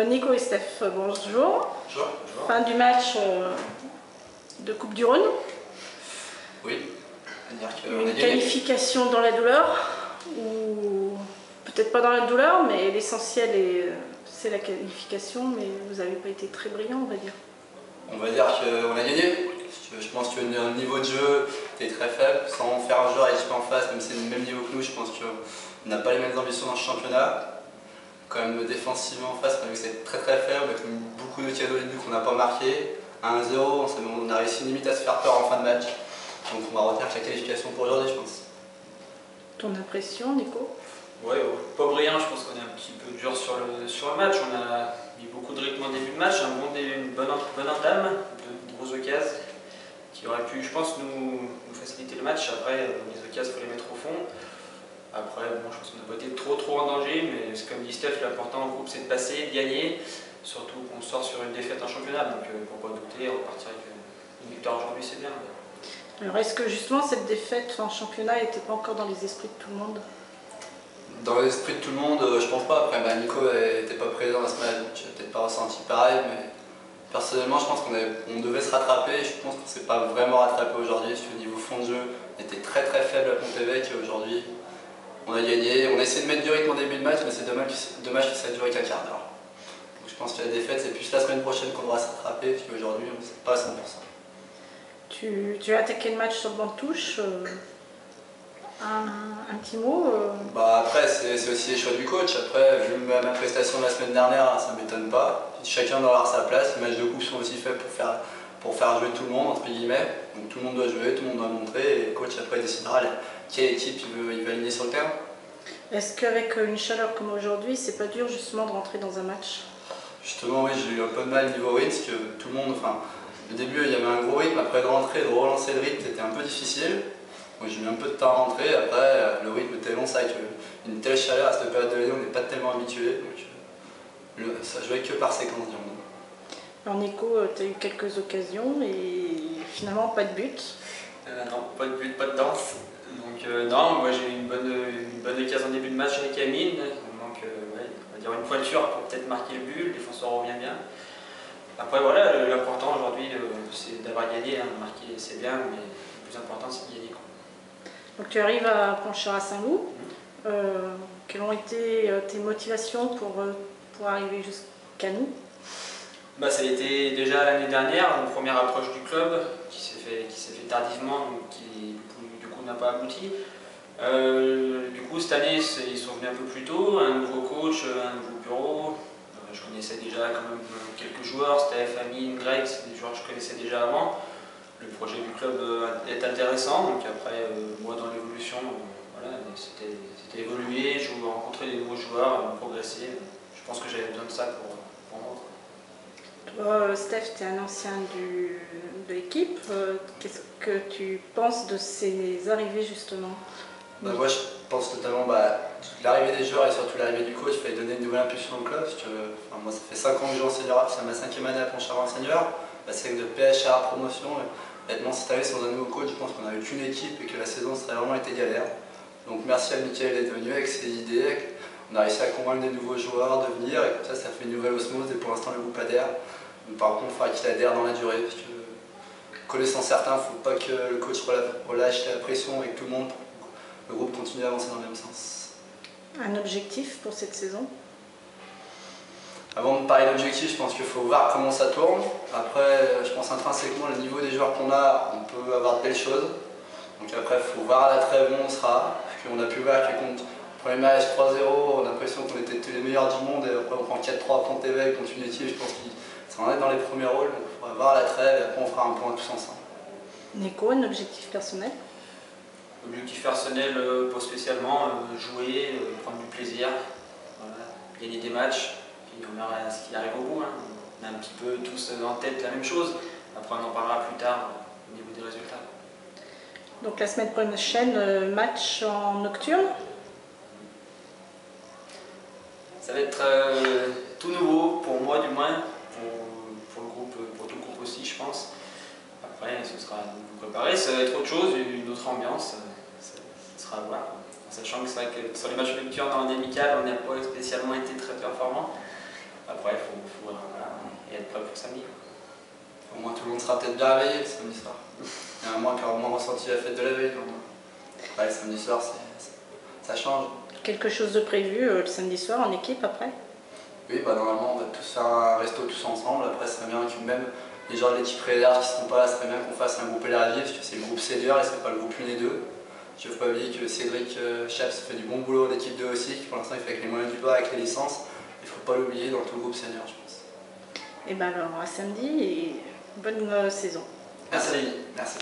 Nico et Steph, bonjour. Bonjour. Fin du match de Coupe du Rhône. Oui. Une qualification dans la douleur, ou peut-être pas dans la douleur, mais l'essentiel c'est la qualification, mais vous n'avez pas été très brillant, on va dire. On va dire qu'on a gagné. Je pense que le niveau de jeu était très faible, sans faire un jeu à l'équipe en face, même si c'est le même niveau que nous, je pense qu'on n'a pas les mêmes ambitions dans ce championnat. Quand même défensivement en face, on a vu que c'était très faible, avec beaucoup de cadeaux de but qu'on n'a pas marqué. 1-0, on a réussi limite à se faire peur en fin de match. Donc on va retenir que la qualification pour aujourd'hui, je pense. Ton impression, Nico? Ouais, pas brillant, je pense qu'on est un petit peu dur sur le match. On a mis beaucoup de rythme en début de match, une bonne entame, de grosses occasions qui auraient pu, je pense, nous faciliter le match. Après, les occasions, il faut les mettre au fond. Après, bon, je pense qu'on n'a pas été trop en danger, mais comme dit Steph, l'important au groupe c'est de passer, de gagner, surtout qu'on sort sur une défaite en championnat, donc pour pas douter, repartir avec une victoire aujourd'hui c'est bien. Alors est-ce que justement cette défaite en championnat n'était pas encore dans les esprits de tout le monde? Dans l'esprit de tout le monde, je pense pas. Après, Nico n'était pas présent à ce match, donc je n'ai peut-être pas ressenti pareil, mais personnellement, je pense qu'on devait se rattraper. Je pense qu'on ne s'est pas vraiment rattrapé aujourd'hui. Au niveau fond de jeu, on était très faible à Pont-Évêque et aujourd'hui, on a gagné. On a essayé de mettre du rythme en début de match, mais c'est dommage que ça ait duré qu'un quart d'heure. Donc je pense que la défaite, c'est plus la semaine prochaine qu'on devra se rattraper, parce qu'aujourd'hui, on ne sait pas à 100%. Tu as attaqué le match sur le banc de touche. Un petit mot Après, c'est aussi les choix du coach. Après, vu ma prestation de la semaine dernière, ça ne m'étonne pas. Chacun doit avoir sa place. Les matchs de coupe sont aussi faits pour faire jouer tout le monde, entre guillemets. Donc tout le monde doit jouer, tout le monde doit montrer. Et le coach après décidera quelle équipe il veut aligner sur le terrain. Est-ce qu'avec une chaleur comme aujourd'hui, c'est pas dur justement de rentrer dans un match? Justement, oui, j'ai eu un peu de mal niveau rythme, parce que tout le monde, au début il y avait un gros rythme, après de rentrer, de relancer le rythme, c'était un peu difficile. Moi j'ai mis un peu de temps à rentrer, après le rythme était long, c'est vrai qu'une telle chaleur à cette période de l'année, on n'est pas tellement habitué, donc ça jouait que par séquence, disons. Alors Nico, tu as eu quelques occasions et finalement pas de but. Non, pas de but, pas de danse. Donc non, moi j'ai eu une bonne occasion en début de match avec Amine. Il manque on va dire une pointure pour peut-être marquer le but, le défenseur revient bien. Après voilà, l'important aujourd'hui c'est d'avoir gagné, marquer c'est bien, mais le plus important c'est de gagner. Donc tu arrives à Pontcharrat Saint-Loup. Quelles ont été tes motivations pour arriver jusqu'à nous? Ça a été déjà l'année dernière, une première approche du club qui s'est fait tardivement, donc qui du coup n'a pas abouti. Du coup cette année ils sont venus un peu plus tôt, un nouveau coach, un nouveau bureau. Je connaissais déjà quand même quelques joueurs, Steph, Amine, Greg, c'est des joueurs que je connaissais déjà avant. Le projet du club est intéressant, donc après moi dans l'évolution, voilà, c'était évoluer, rencontrer des nouveaux joueurs, progresser. Je pense que j'avais besoin de ça pour moi. Toi, Steph, tu es un ancien de l'équipe. Qu'est-ce que tu penses de ces arrivées justement? Moi je pense notamment l'arrivée des joueurs et surtout l'arrivée du coach, il fallait donner une nouvelle impulsion au club. Parce que, moi ça fait 5 ans que je joue en senior, c'est ma 5e année à Pontcharrat en senior. C'est de PHA à promotion. Honnêtement, cette année sans un nouveau coach, je pense qu'on n'avait qu'une équipe et que la saison serait vraiment été galère. Donc merci à Mickaël d'être venu avec ses idées. On a réussi à convaincre des nouveaux joueurs de venir et comme ça fait une nouvelle osmose et pour l'instant le groupe adhère. Mais par contre, il faudra qu'il adhère dans la durée. Parce que, connaissant certains, il ne faut pas que le coach relâche la pression avec tout le monde. Le groupe continue à avancer dans le même sens. Un objectif pour cette saison? Avant de parler d'objectif, je pense qu'il faut voir comment ça tourne. Après, je pense intrinsèquement, le niveau des joueurs qu'on a, on peut avoir de belles choses. Donc après, il faut voir à la trêve où on sera. Parce qu'on a pu voir que contre le premier match 3-0, on a l'impression qu'on était tous les meilleurs du monde. Et après, on prend 4-3 à Pont-Évêque contre une équipe, je pense qu'on va être dans les premiers rôles. Donc il faudra voir à la trêve et après, on fera un point tous ensemble. Nico, un objectif personnel? Objectif personnel, pas spécialement, jouer, prendre du plaisir, voilà, gagner des matchs, puis on verra ce qui arrive au bout. On a un petit peu tous en tête la même chose, après on en parlera plus tard au niveau des résultats. Donc la semaine prochaine, match en nocturne? Ça va être tout nouveau, pour moi du moins, pour le groupe, pour tout le groupe aussi je pense. Après ce sera à nous préparer, ça va être autre chose, une autre ambiance. Ça sera à voir. En sachant que c'est vrai que sur les matchs nocturnes en amical, on n'a pas spécialement été très performants. Après, il samedi. Au moins tout le monde sera peut-être bien réveillé le samedi soir. Il y en a moins qui auront moins ressenti la fête de la veille. Ouais, le samedi soir, ça change. Quelque chose de prévu le samedi soir en équipe après? Oui, bah normalement on va tous faire un resto tous ensemble. Après, ce serait bien que même les gens de l'équipe réserve qui ne seront pas là, ce serait bien qu'on fasse un groupe élargi, parce que c'est le groupe senior et c'est pas le groupe Luné 2. Je ne veux pas oublier que Cédric Chaps fait du bon boulot en équipe 2 aussi, qui pour l'instant il fait avec les moyens du bas, avec les licences. Il ne faut pas l'oublier dans tout le groupe senior, je pense. Et bien alors à samedi et bonne saison. Merci. Merci.